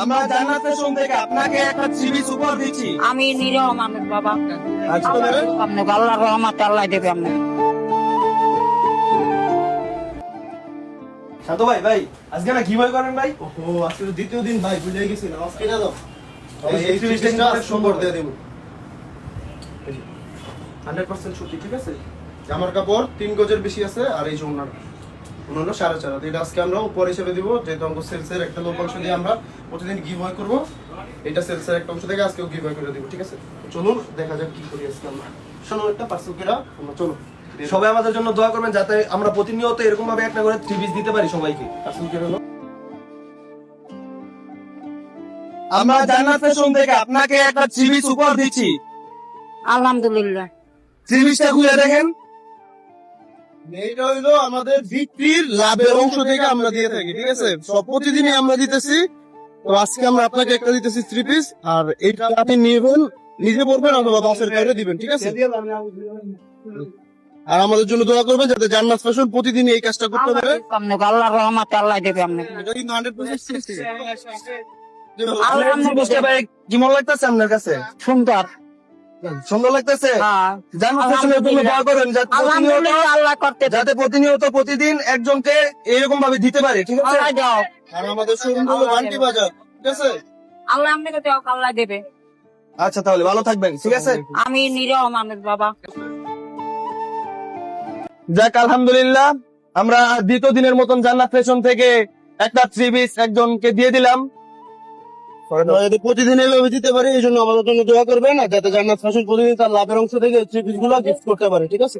আমরা জান্নাত ফ্যাশন থেকে আপনাকে একটা থ্রি উপহার দিচ্ছি। আমি নিরহ মানুষ বাবা। আচ্ছা আপনি আল্লাহর রহমত আল্লাহ দেবে আপনি। সাধু ভাই, ভাই আজকে না কি বই করেন ভাই? ওহো, আজকে তো দ্বিতীয় দিন ভাই, ভুলে গেছি না। আজকে না দাও। এই 30 টা অনেক সুন্দর দিয়ে দেব। 100% সত্যি, ঠিক আছে? জামার কাপড় 3 গজের বেশি আছে, আর এই যে ওনার 4.5 হাত। এটা আজকে আমরা উপর হিসেবে দিব, যেহেতু আমাদের সেলসের একটা লভ্যাংশ দিয়ে আমরা প্রতিদিন গিভওয়ে করব। এটা সেলসের একটা অংশ থেকে আজকেও গিভওয়ে করে দিব, ঠিক আছে? তো চলুন দেখা যাক কি করি আজকে আমরা। শোনো, একটা পার্সেল করে আমরা চলো সবাই আমাদের জন্য দোয়া করবেন যাতে আমরা প্রতিনিয়ত এরকম ভাবে একটা করে থ্রি পিস দিতে পারি সবাইকে। পার্সেল করে নাও। আমরা জান্নাত ফ্যাশন থেকে আপনাকে একটা থ্রি পিস উপহার দিচ্ছি। আলহামদুলিল্লাহ। থ্রি পিসটা খুলে দেখেন। এইটা হইলো আমাদের বিক্রির লাভের অংশ থেকে আমরা দিয়ে থাকি, ঠিক আছে? সব প্রতিদিনই আমরা দিতেছি। তো আজকে আমরা আপনাকে একটা দিতেছি 3 পিস, আর এইটা আপনি নেবেন, নিজে পড়বেন অথবা বাসের কাউরে দিবেন, ঠিক আছে? আর আমাদের জন্য দোয়া করবেন যাতে জান্নাত ফ্যাশন প্রতিদিন এই কাজটা করতে পারে। আল্লাহর রহমত আল্লাহ দেবে আপনি। এটা কিন্তু 100% সত্যি। বুঝতে পারি কেমন লাগতেছে আপনার কাছে? সুন্দর। সুন্দর লাগতেছে? হ্যাঁ। জান্নাত ফ্যাশনের জন্য দোয়া করেন যাতে আলহামদুলিল্লাহ আল্লাহ করতে দেবে। যাতে প্রতিদিন একজনকে এরকম ভাবে দিতে পারে, ঠিক আছে? আল্লাহ দাও। আর আমাদের শোরুম হলো বান্টি বাজার, ঠিক আছে? আল্লাহ আপনাকে দেও, আল্লাহ দেবে। আচ্ছা তাহলে ভালো থাকবেন, ঠিক আছে? আমি নিরহ মানুষ বাবা। যাক আলহামদুলিল্লাহ, আমরা দ্বিতীয় দিনের মতন জান্নাত ফ্যাশন থেকে একটা থ্রি পিস একজনকে দিয়ে দিলাম। আমরা যদি প্রতিদিন এইভাবে দিতে পারি, এই জন্য আমাদের জন্য দোয়া করবেন, আর যাতে জান্নাত ফ্যাশন প্রতিদিন তার লাভের অংশ থেকে 3 পিস গুলো গিফট করতে পারে, ঠিক আছে?